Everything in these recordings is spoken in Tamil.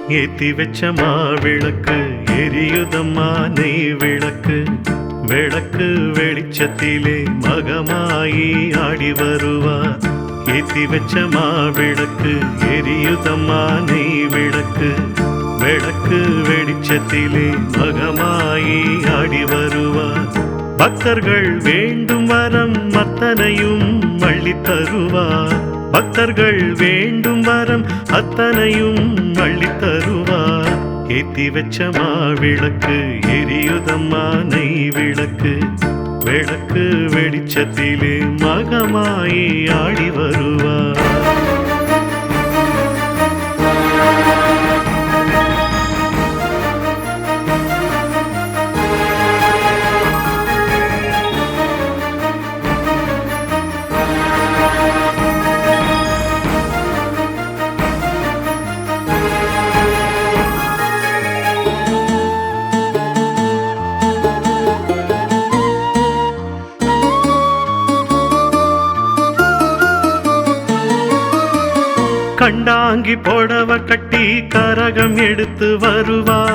ஏத்தி வச்ச மாவிளக்கு எரியுதம்மா நெய் விளக்கு. விளக்கு வெளிச்சத்திலே மகமாயி ஆடி வருவா. ஏத்தி வச்ச மாவிளக்கு எரியுதம்மா நெய் விளக்கு. விளக்கு வெளிச்சத்திலே மகமாயி ஆடி வருவா. பக்தர்கள் வேண்டும் வரம் அத்தனையும் அள்ளித் தருவார். பக்தர்கள் வேண்டும் வரம் அத்தனையும் அள்ளித் தருவார். ஏத்தி வச்ச மாவிளக்கு எரியுதம்மா நெய் விளக்கு. விளக்கு வெளிச்சத்திலே மகமாயி ஆடி வருவார். கண்டாங்கி புடவ கட்டி கரகம் எடுத்து வருவா.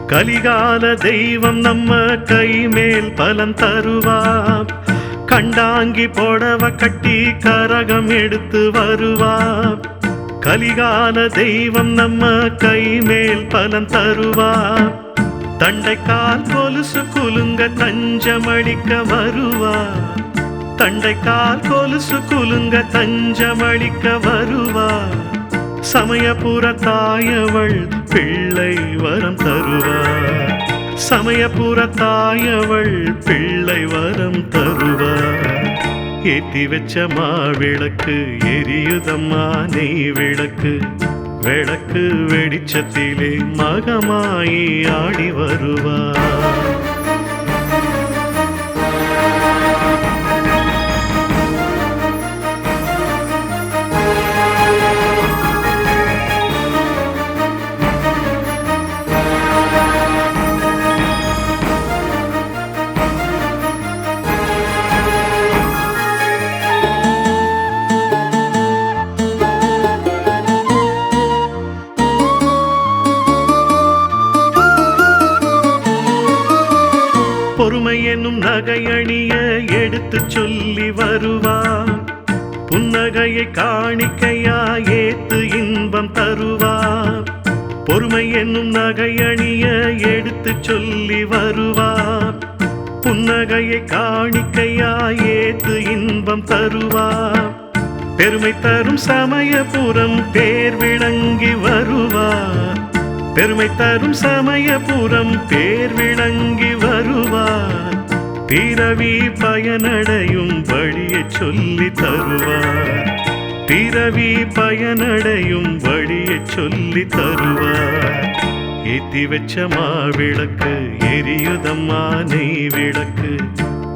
கலிகால தெய்வம் நம்ம கை மேல் பலம் தருவா. கண்டாங்கி புடவ கட்டி கரகம் எடுத்து வருவா. கலிகால தெய்வம் நம்ம கை மேல் பலம் தருவா. தண்டைக்கால் கொலுசு குலுங்க தஞ்சமளிக்க வருவா. தண்டைக்கால் கொலுசு குலுங்க தஞ்சமளிக்க வருவா. சமயபுர தாயவள் பிள்ளை வரம் தருவா. சமயபுர தாயவள் பிள்ளை வரம் தருவா. ஏத்தி வச்ச மாவிளக்கு எரியுதம்மா நெய் விளக்கு. விளக்கு வெளிச்சத்திலே மகமாயி ஆடி வருவா. பொறுமை என்னும் நகையணிய எடுத்து சொல்லி வருவா. புன்னகையை காணிக்கையா ஏத்து இன்பம் தருவா. பொறுமை என்னும் நகையணிய எடுத்து சொல்லி வருவா. புன்னகையை காணிக்கையா ஏத்து இன்பம் தருவா. பெருமை தரும் சமயபுரம் பேர் விளங்கி வருவா. பெருமை தரும் சமயபுரம் பேர் விளங்கி வருவார். பிறவி பயனடையும் வழியை சொல்லி தருவார். பிறவி பயனடையும் வழியை சொல்லி தருவார். ஏத்தி வச்ச மாவிளக்கு எரியுதம்மா நெய் விளக்கு.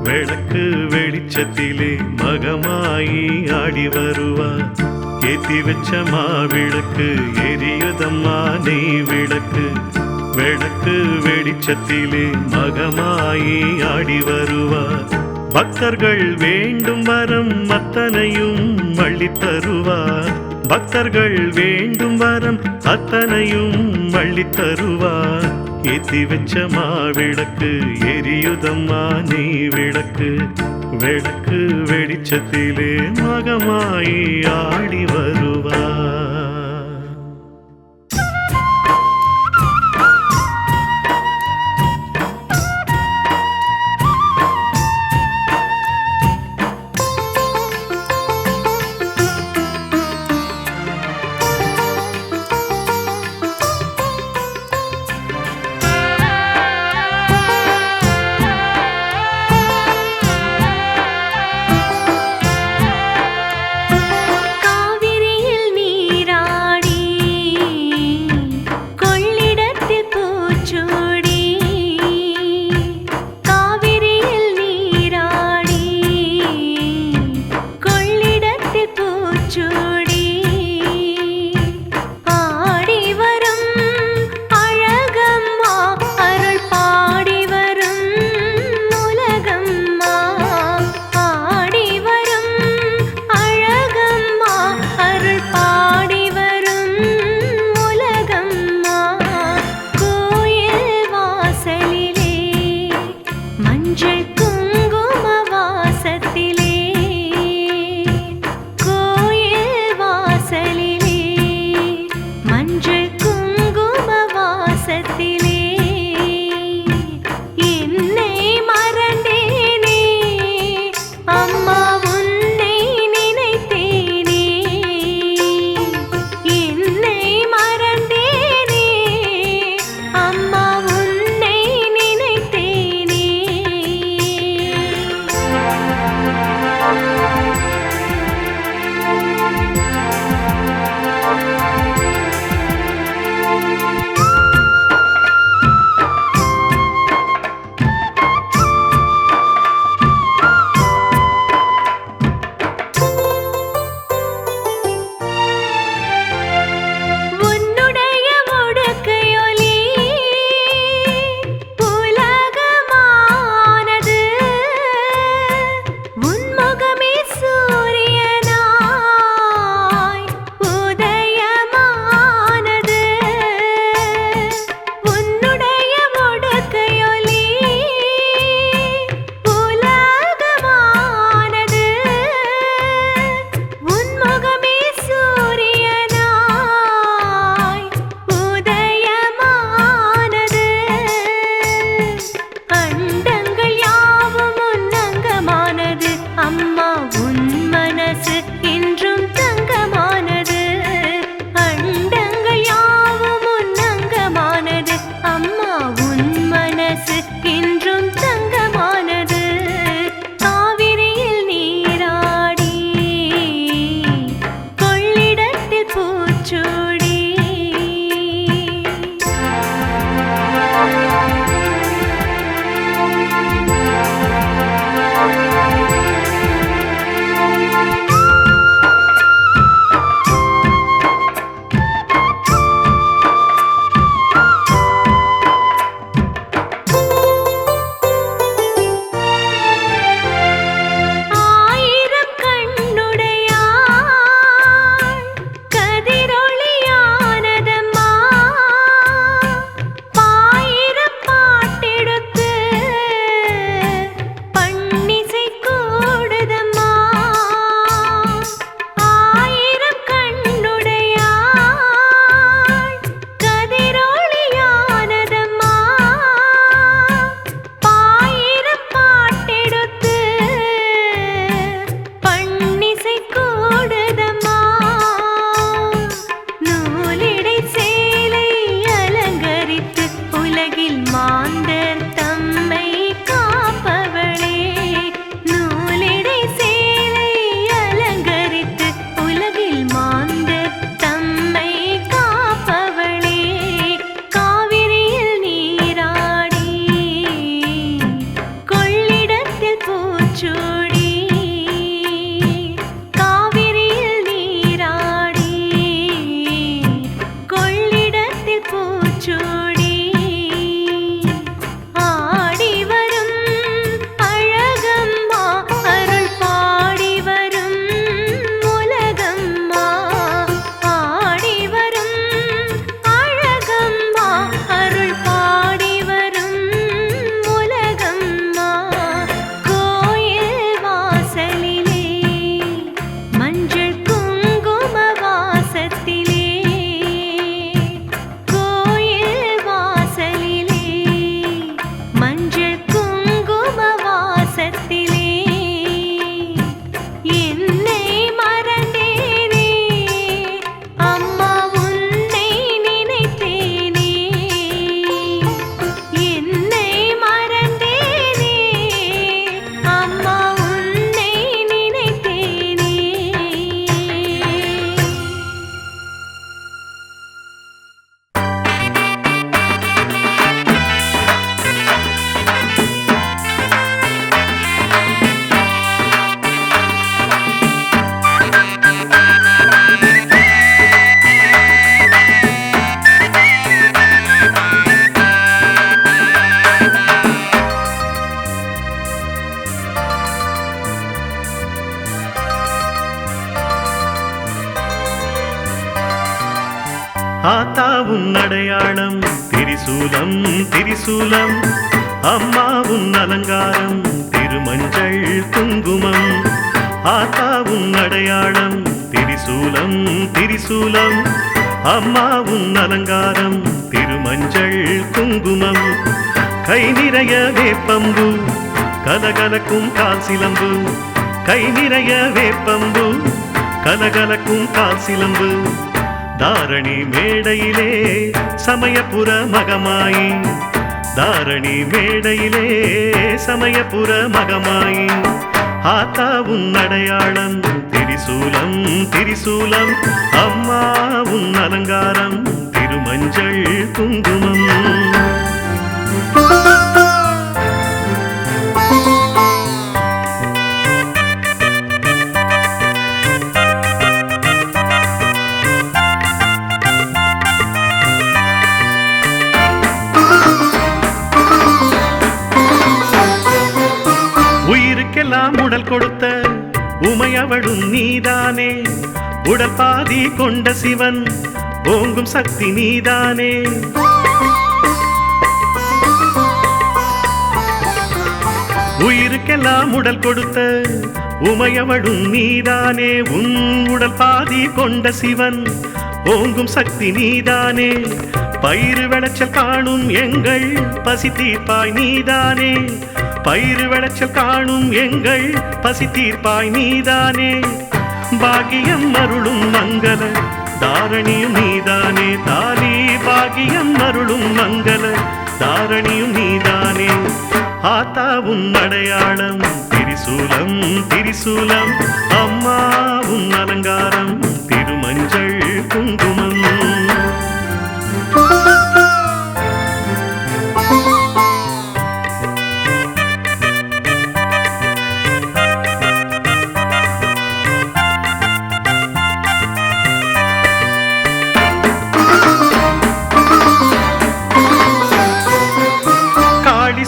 விளக்கு வெளிச்சத்திலே மகமாயி ஆடி வருவார். ஏத்தி வச்ச மாவிளக்கு எரியுதம்மா நெய் விளக்கு. விளக்கு வெளிச்சத்திலே மகமாயி ஆடி வருவார். பக்தர்கள் வேண்டும் வரம் அத்தனையும் அள்ளித் தருவார். பக்தர்கள் வேண்டும் வரம் அத்தனையும் அள்ளித் தருவார். ஏத்தி வச்ச மாவிளக்கு எரியுதம்மா நெய் விளக்கு. விளக்கு வெளிச்சத்திலே மகமாயி ஆடி வருவார். காவிரி ஆத்தாவும் அடையாளம் திரிசூலம் திரிசூலம், அம்மாவும் அலங்காரம் திருமஞ்சள் குங்குமம். ஆத்தாவும் அடையாளம் திரிசூலம் திரிசூலம், அம்மாவும் அலங்காரம் திருமஞ்சள் குங்குமம். கை நிறைய வேப்பம்பு கலகலக்கும் கால் சிலம்பு, கை நிறைய வேப்பம்பு கலகலக்கும் கால் சிலம்பு. தாரணி மேடையிலே சமயபுர மகமாயி, தாரணி மேடையிலே சமயபுர மகமாயி. ஆத்தாவும் அடையாளம் திரிசூலம் திரிசூலம், அம்மாவும் அலங்காரம் திருமஞ்சள் குங்குமம். உயிருக்கெல்லாம் உடல் கொடுத்த உமையவளும் நீதானே, உடல் பாதி கொண்ட சிவன் ஓங்கும் சக்தி நீதானே. உயிருக்கெல்லாம் உடல் கொடுத்த உமையவளும் நீதானே, உன் உடல் பாதி கொண்ட சிவன் ஓங்கும் சக்தி நீதானே. பயிறு விளைச்சல் காணும் எங்கள் பசி தீர்ப்பாய் நீதானே, பயிறு விளைச்சல் காணும் எங்கள் பசி தீர்ப்பாய் நீதானே. பாகியம் அருளும் மங்கள தாரணியும் நீதானே, தாலி பாகியம் அருளும் மங்கள தாரணியும் நீதானே. ஆத்தாவும் அடையாளம் திரிசூலம் திரிசூலம், அம்மாவும் அலங்காரம் திருமஞ்சள் குங்குமம்.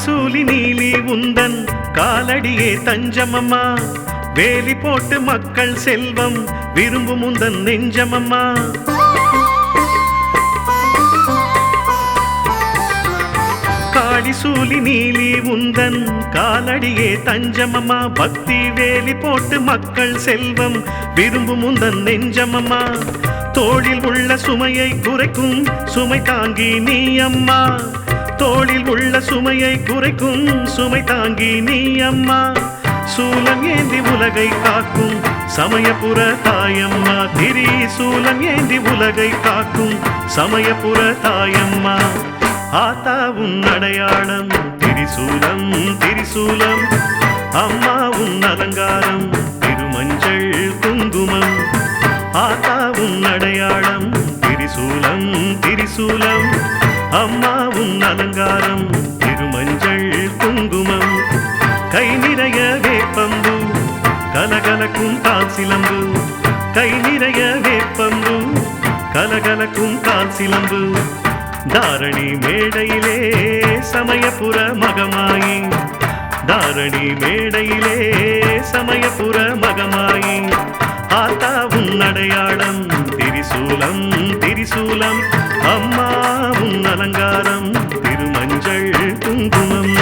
சூலி நீலி உந்தன் காலடியே தஞ்சமம்மா, வேலி போட்டு மக்கள் செல்வம் விரும்பும் உந்தன் நெஞ்சமம்மா. காளி சூலி நீலி உந்தன் காலடியே தஞ்சமம்மா, பக்தி வேலி போட்டு மக்கள் செல்வம் விரும்பும் உந்தன் நெஞ்சமம்மா. தோளில் உள்ள சுமையை குறைக்கும் சுமை தாங்கி நீ அம்மா, தோளில் உள்ள சுமையை குறைக்கும் சுமை தாங்கி நீ அம்மா. சூலம் ஏந்தி உலகை காக்கும் சமயபுர தாயம்மா, திரி சூலம் ஏந்தி உலகை காக்கும் சமயபுர தாயம்மா. ஆத்தாவும் அடையாளம் திரிசூலம் திரிசூலம், அம்மாவும் அலங்காரம் திருமஞ்சள் குங்குமம். ஆத்தாவும் அடையாளம் திரிசூலம் திரிசூலம், அம்மாவும் அலங்காரம் திருமஞ்சள் குங்குமம். கை நிறைய வேப்பம்பு கலகலக்கும் கால் சிலம்பு, கை நிறைய வேப்பம்பு கலகலக்கும் கால் சிலம்பு. தாரணி மேடையிலே சமயபுர மகமாயி, தாரணி மேடையிலே சமயபுர மகமாயி. ஆத்தாவும் அடையாளம் திரிசூலம் திரிசூலம், அம்மாவும் அலங்காரம் திருமஞ்சள் குங்குமம்.